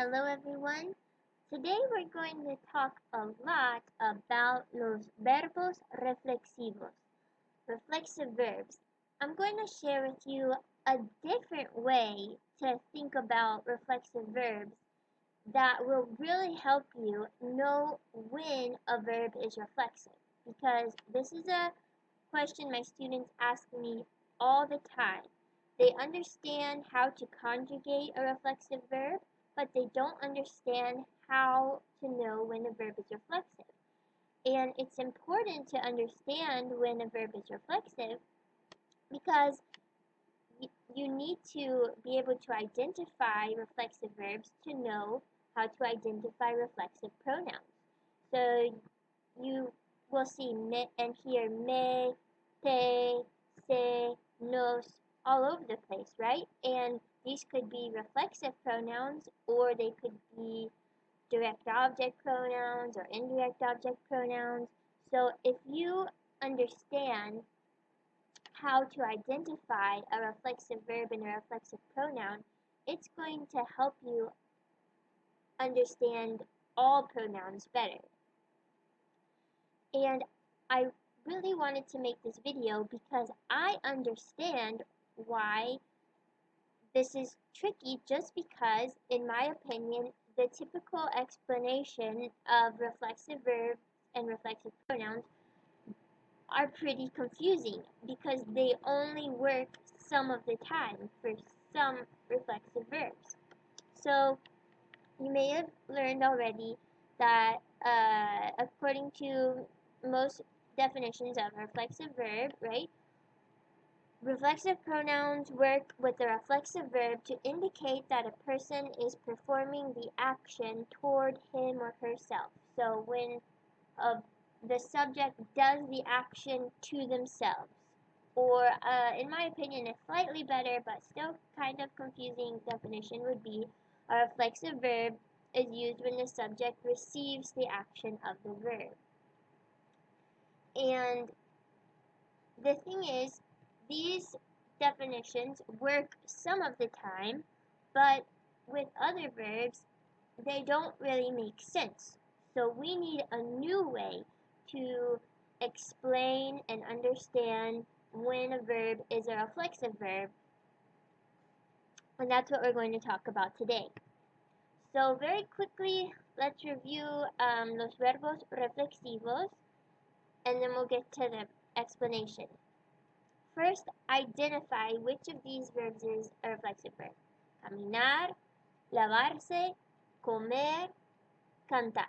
Hello everyone. Today we're going to talk a lot about los verbos reflexivos, reflexive verbs. I'm going to share with you a different way to think about reflexive verbs that will really help you know when a verb is reflexive, because this is a question my students ask me all the time. They understand how to conjugate a reflexive verb, but they don't understand how to know when a verb is reflexive. And it's important to understand when a verb is reflexive because you need to be able to identify reflexive verbs to know how to identify reflexive pronouns. So you will see me and hear me, te, se, nos all over the place, right? And these could be reflexive pronouns, or they could be direct object pronouns or indirect object pronouns. So if you understand how to identify a reflexive verb and a reflexive pronoun, it's going to help you understand all pronouns better. And I really wanted to make this video because I understand why this is tricky, just because, in my opinion, the typical explanation of reflexive verbs and reflexive pronouns are pretty confusing because they only work some of the time for some reflexive verbs. So you may have learned already that according to most definitions of a reflexive verb, right? Reflexive pronouns work with the reflexive verb to indicate that a person is performing the action toward him or herself. So when the subject does the action to themselves. Or, in my opinion, a slightly better but still kind of confusing definition would be a reflexive verb is used when the subject receives the action of the verb. And the thing is, these definitions work some of the time, but with other verbs, they don't really make sense. So we need a new way to explain and understand when a verb is a reflexive verb, and that's what we're going to talk about today. So very quickly, let's review los verbos reflexivos, and then we'll get to the explanation. First, identify which of these verbs is a reflexive verb. Caminar, lavarse, comer, cantar.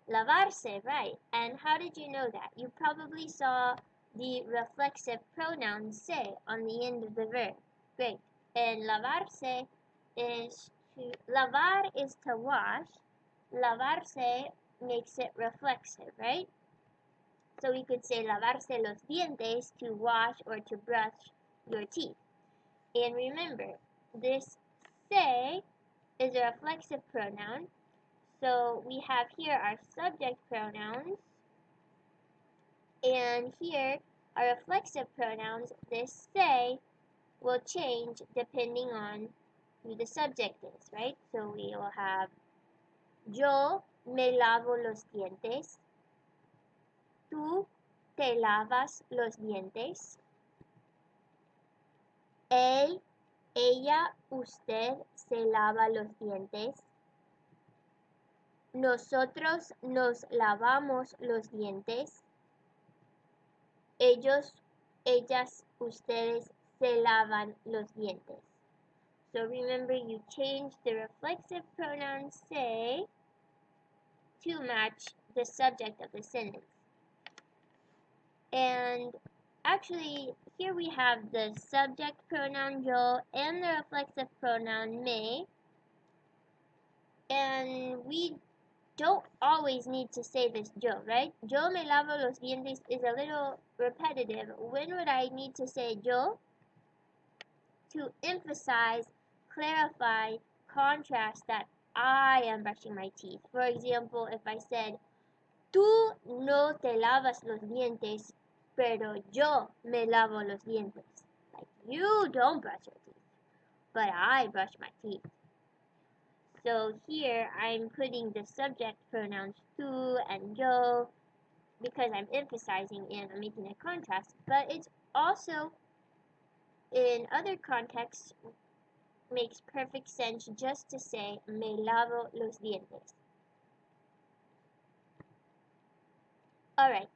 Lavarse, right. And how did you know that? You probably saw the reflexive pronoun se on the end of the verb. Great. And lavarse is lavar is to wash. Lavarse makes it reflexive, right? So we could say lavarse los dientes, to wash or to brush your teeth. And remember, this se is a reflexive pronoun. So we have here our subject pronouns, and here our reflexive pronouns. This se will change depending on who the subject is, right? So we will have yo me lavo los dientes, tú te lavas los dientes, él, ella, usted se lava los dientes, nosotros nos lavamos los dientes, ellos, ellas, ustedes se lavan los dientes. So remember, you change the reflexive pronoun se to match the subject of the sentence. And actually, here we have the subject pronoun yo and the reflexive pronoun me. And we don't always need to say this yo, right? Yo me lavo los dientes is a little repetitive. When would I need to say yo? To emphasize, clarify, contrast that I am brushing my teeth. For example, if I said, tú no te lavas los dientes, pero yo me lavo los dientes. Like, you don't brush your teeth, but I brush my teeth. So here I'm putting the subject pronouns tú and yo because I'm emphasizing and I'm making a contrast, but it's also in other contexts makes perfect sense just to say me lavo los dientes. Alright,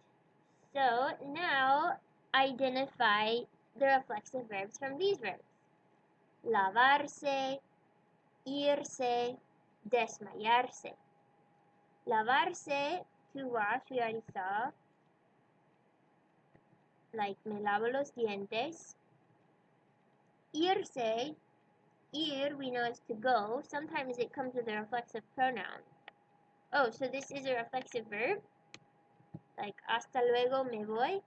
so now identify the reflexive verbs from these verbs. Lavarse, irse, desmayarse. Lavarse, to wash, we already saw, like me lavo los dientes. Irse, ir, we know is to go. Sometimes it comes with a reflexive pronoun. Oh, so this is a reflexive verb? Like, hasta luego me voy.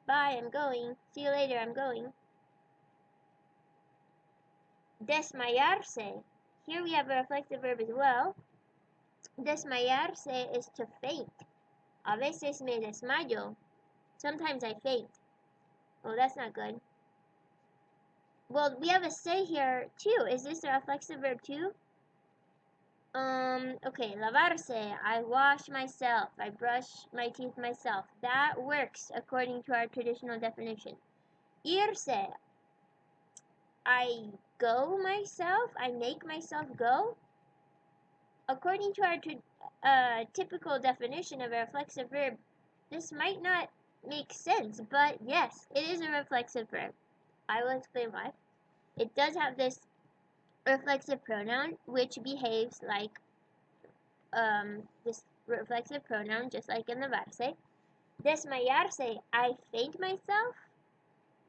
Bye, I'm going. See you later, I'm going. Desmayarse. Here we have a reflexive verb as well. Desmayarse is to faint. A veces me desmayo. Sometimes I faint. Oh, that's not good. Well, we have a say here too. Is this a reflexive verb too? Okay, lavarse. I wash myself. I brush my teeth myself. That works according to our traditional definition. Irse. I go myself. I make myself go. According to our typical definition of a reflexive verb, this might not make sense, but yes, it is a reflexive verb. I will explain why. It does have this reflexive pronoun, which behaves like this reflexive pronoun, just like in the lavarse. Desmayarse, I faint myself?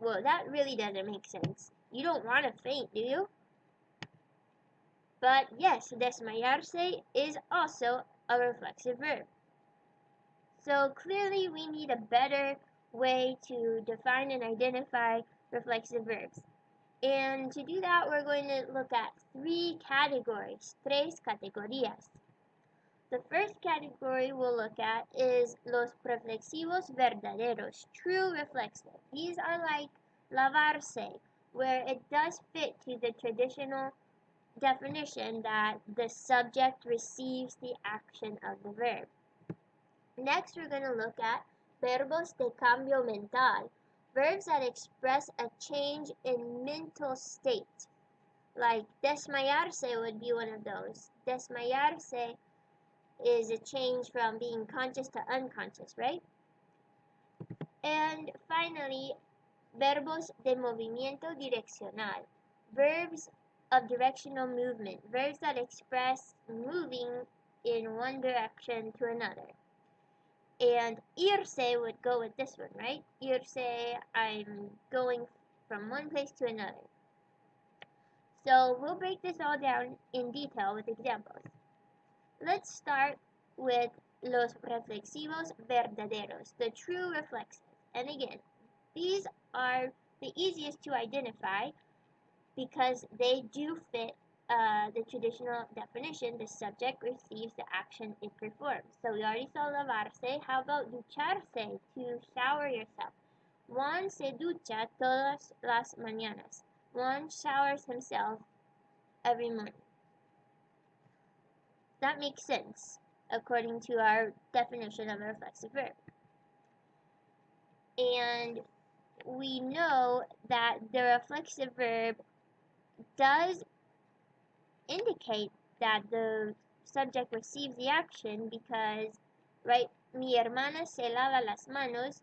Well, that really doesn't make sense. You don't want to faint, do you? But yes, desmayarse is also a reflexive verb. So clearly we need a better way to define and identify reflexive verbs. And to do that, we're going to look at three categories, tres categorías. The first category we'll look at is los reflexivos verdaderos, true reflexive. These are like lavarse, where it does fit to the traditional definition that the subject receives the action of the verb. Next, we're going to look at verbos de cambio mental, verbs that express a change in mental state. Like desmayarse would be one of those. Desmayarse is a change from being conscious to unconscious, right? And finally, verbos de movimiento direccional, verbs of directional movement, verbs that express moving in one direction to another. And irse would go with this one, right? Irse, I'm going from one place to another. So we'll break this all down in detail with examples. Let's start with los reflexivos verdaderos, the true reflexives. And again, these are the easiest to identify because they do fit the traditional definition. The subject receives the action it performs. So we already saw lavarse. How about ducharse, to shower yourself? Juan se ducha todas las mañanas. Juan showers himself every morning. That makes sense according to our definition of a reflexive verb. And we know that the reflexive verb does indicate that the subject receives the action because, right, mi hermana se lava las manos.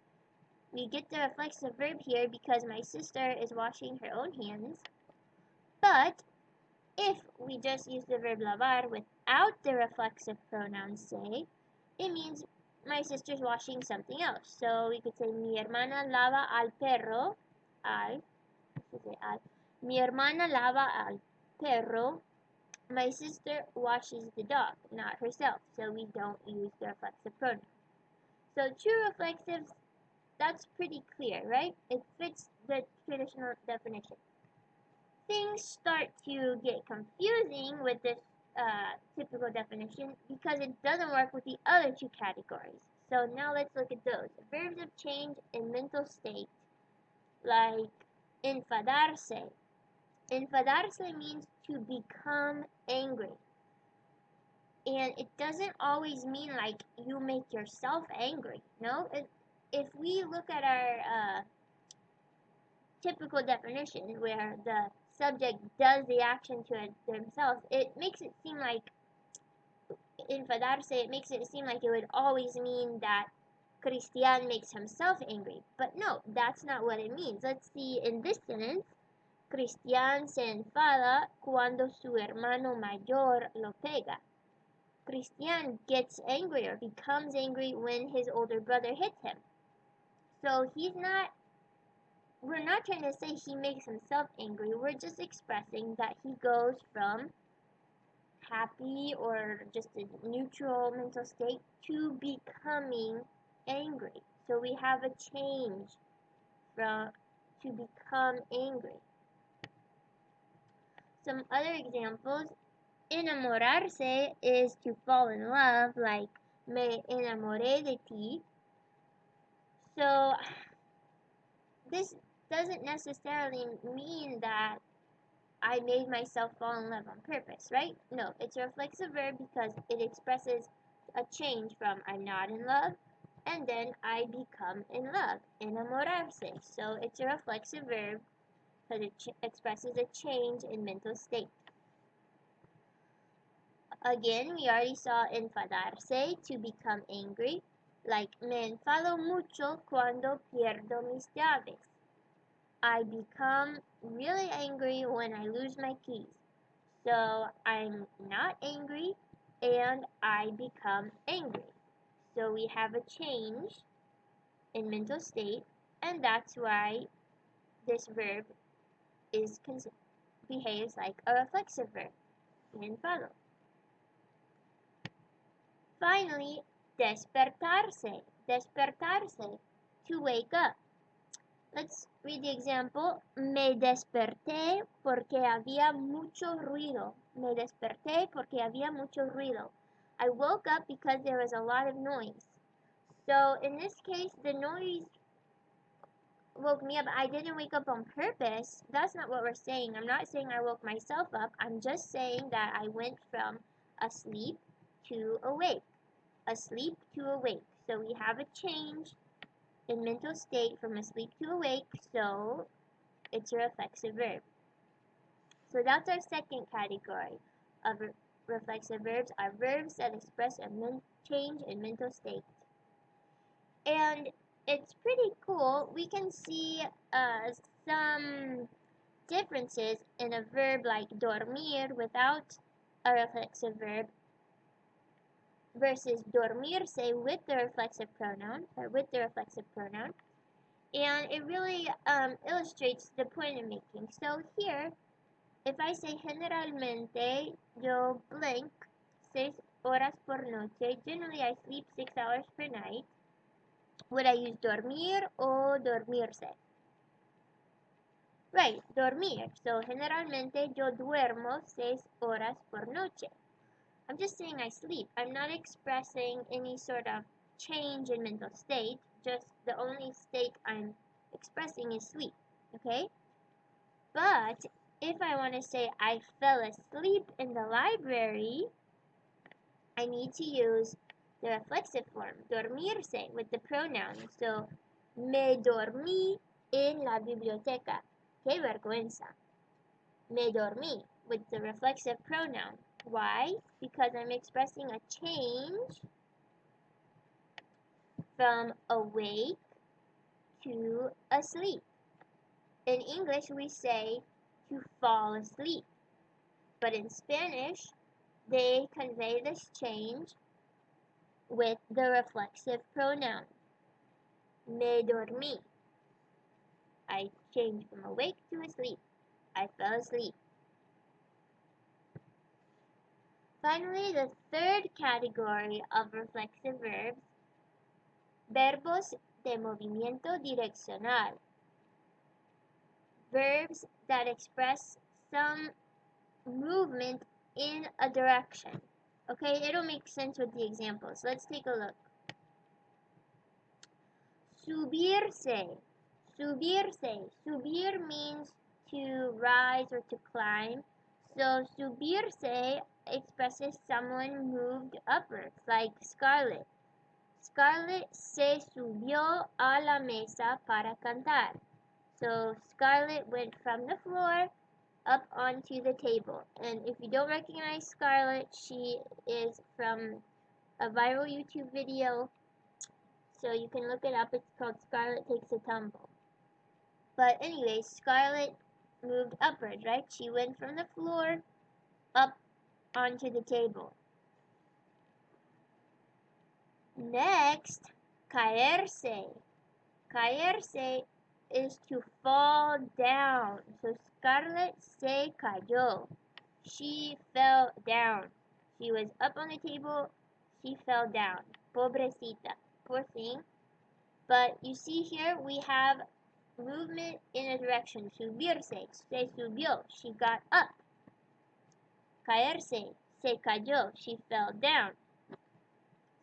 We get the reflexive verb here because my sister is washing her own hands. But if we just use the verb lavar without the reflexive pronoun se, it means my sister's washing something else. So we could say mi hermana lava al perro. Mi hermana lava al perro. My sister washes the dog, not herself, so we don't use the reflexive pronoun. So true reflexives, that's pretty clear, right? It fits the traditional definition. Things start to get confusing with this typical definition because it doesn't work with the other two categories. So now let's look at those. Verbs of change in mental state, like enfadarse. Enfadarse means to become angry. And it doesn't always mean like you make yourself angry. No, if we look at our typical definition where the subject does the action to it themselves, it makes it seem like enfadarse, it makes it seem like it would always mean that Christian makes himself angry. But no, that's not what it means. Let's see in this sentence. Cristian se enfada cuando su hermano mayor lo pega. Cristian gets angry or becomes angry when his older brother hits him. So we're not trying to say he makes himself angry. We're just expressing that he goes from happy or just a neutral mental state to becoming angry. So we have a change from to become angry. Some other examples. Enamorarse is to fall in love, like me enamoré de ti. So this doesn't necessarily mean that I made myself fall in love on purpose, right? No, it's a reflexive verb because it expresses a change from I'm not in love and then I become in love, enamorarse. So it's a reflexive verb because it expresses a change in mental state. Again, we already saw enfadarse, to become angry, like me enfado mucho cuando pierdo mis llaves. I become really angry when I lose my keys. So I'm not angry and I become angry. So we have a change in mental state, and that's why this verb behaves like a reflexive verb, me enfado. Finally, despertarse. Despertarse, to wake up. Let's read the example. Me desperté porque había mucho ruido. Me desperté porque había mucho ruido. I woke up because there was a lot of noise. So in this case, the noise woke me up. I didn't wake up on purpose. That's not what we're saying. I'm not saying I woke myself up. I'm just saying that I went from asleep to awake. Asleep to awake. So we have a change in mental state from asleep to awake, so it's a reflexive verb. So that's our second category of reflexive verbs, are verbs that express a change in mental state. And it's pretty cool. We can see some differences in a verb like dormir without a reflexive verb versus dormirse with the reflexive pronoun, and it really illustrates the point I'm making. So here, if I say generalmente yo blink 6 horas por noche, generally I sleep 6 hours per night, would I use dormir or dormirse? Right, dormir. So generalmente yo duermo 6 horas por noche. I'm just saying I sleep. I'm not expressing any sort of change in mental state. Just the only state I'm expressing is sleep. Okay? But if I want to say I fell asleep in the library, I need to use the reflexive form, dormirse, with the pronoun. So, me dormí en la biblioteca. Qué vergüenza. Me dormí with the reflexive pronoun. Why? Because I'm expressing a change from awake to asleep. In English, we say to fall asleep. But in Spanish, they convey this change with the reflexive pronoun. Me dormí. I changed from awake to asleep. I fell asleep. Finally, the third category of reflexive verbs, verbos de movimiento direccional. Verbs that express some movement in a direction. Okay, it'll make sense with the examples. Let's take a look. Subirse. Subirse. Subir means to rise or to climb. So subirse expresses someone moved upwards, like Scarlett. Scarlett se subió a la mesa para cantar. So Scarlett went from the floor up onto the table. And if you don't recognize Scarlett, she is from a viral YouTube video. So you can look it up. It's called Scarlett Takes a Tumble. But anyway, Scarlett moved upward, right? She went from the floor up onto the table. Next, caerse. Caerse is to fall down. So Scarlett se cayó. She fell down. She was up on the table. She fell down. Pobrecita. Poor thing. But you see here we have movement in a direction. Subirse. Se subió. She got up. Caerse. Se cayó. She fell down.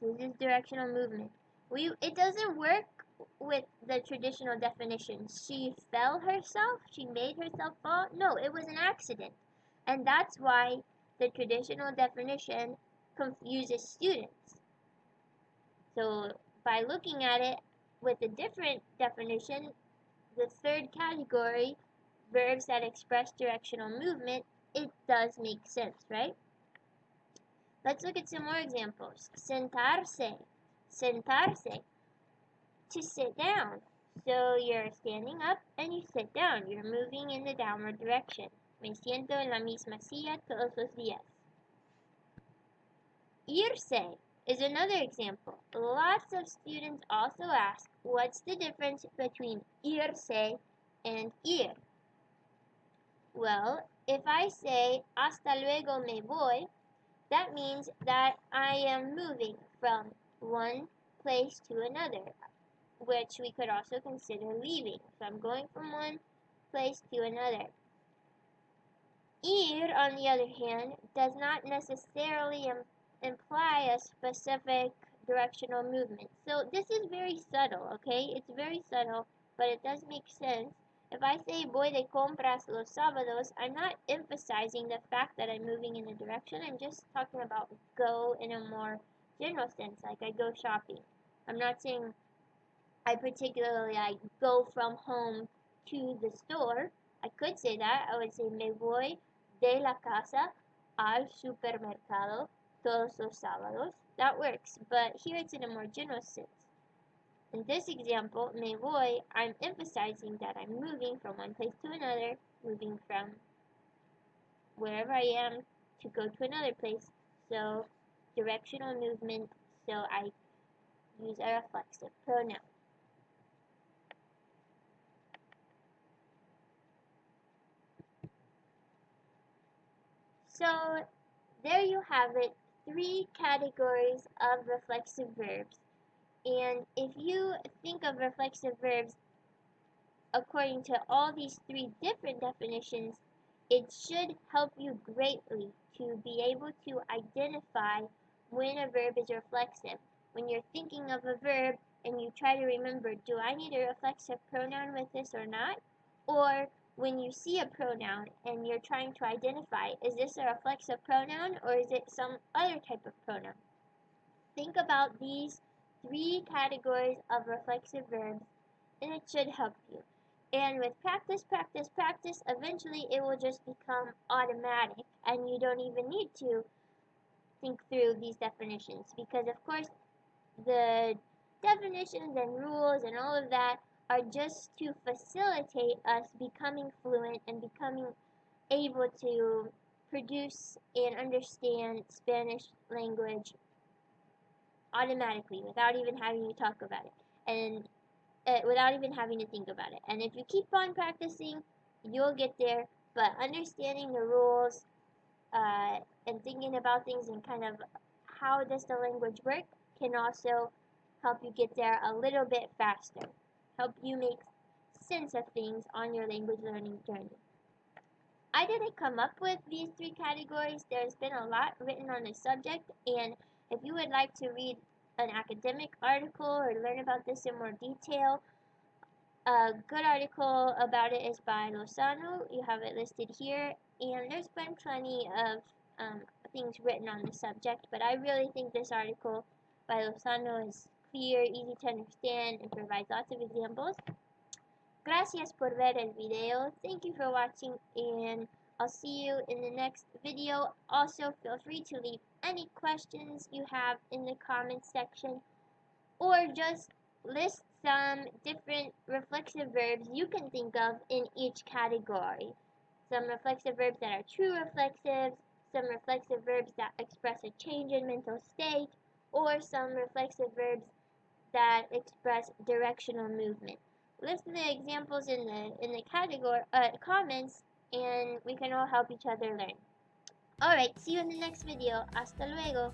So this is directional movement. It doesn't work with the traditional definition. She fell herself? She made herself fall? No, it was an accident. And that's why the traditional definition confuses students. So by looking at it with a different definition, the third category, verbs that express directional movement, it does make sense, right? Let's look at some more examples. Sentarse. Sentarse. To sit down. So you're standing up and you sit down. You're moving in the downward direction. Me siento en la misma silla todos los días. Irse is another example. Lots of students also ask, what's the difference between irse and ir? Well, if I say hasta luego me voy, that means that I am moving from one place to another, which we could also consider leaving. So I'm going from one place to another. Ir, on the other hand, does not necessarily imply a specific directional movement. So this is very subtle, okay? It's very subtle, but it does make sense. If I say voy de compras los sábados, I'm not emphasizing the fact that I'm moving in a direction. I'm just talking about go in a more general sense, like I go shopping. I'm not saying I go from home to the store. I could say that. I would say me voy de la casa al supermercado todos los sábados. That works, but here it's in a more general sense. In this example, me voy, I'm emphasizing that I'm moving from one place to another, moving from wherever I am to go to another place. So, directional movement, so I use a reflexive pronoun. So, there you have it, 3 categories of reflexive verbs. And if you think of reflexive verbs according to all these 3 different definitions, it should help you greatly to be able to identify when a verb is reflexive. When you're thinking of a verb and you try to remember, do I need a reflexive pronoun with this or not? Or when you see a pronoun and you're trying to identify, is this a reflexive pronoun or is it some other type of pronoun? Think about these 3 categories of reflexive verbs and it should help you. And with practice, practice, practice, eventually it will just become automatic and you don't even need to think through these definitions because of course the definitions and rules and all of that are just to facilitate us becoming fluent and becoming able to produce and understand Spanish language automatically without even having to talk about it and without even having to think about it. And if you keep on practicing, you'll get there, but understanding the rules and thinking about things and kind of how does the language work can also help you get there a little bit faster, help you make sense of things on your language learning journey. I didn't come up with these 3 categories. There's been a lot written on this subject, and if you would like to read an academic article or learn about this in more detail, A good article about it is by Lozano. You have it listed here, and there's been plenty of things written on the subject, but I really think this article by Lozano is clear, easy to understand, and provides lots of examples. Gracias por ver el video. Thank you for watching, and I'll see you in the next video. Also, feel free to leave any questions you have in the comments section, or just list some different reflexive verbs you can think of in each category. Some reflexive verbs that are true reflexives, some reflexive verbs that express a change in mental state, or some reflexive verbs that express directional movement. List the examples in the category comments, and we can all help each other learn. Alright, see you in the next video. Hasta luego.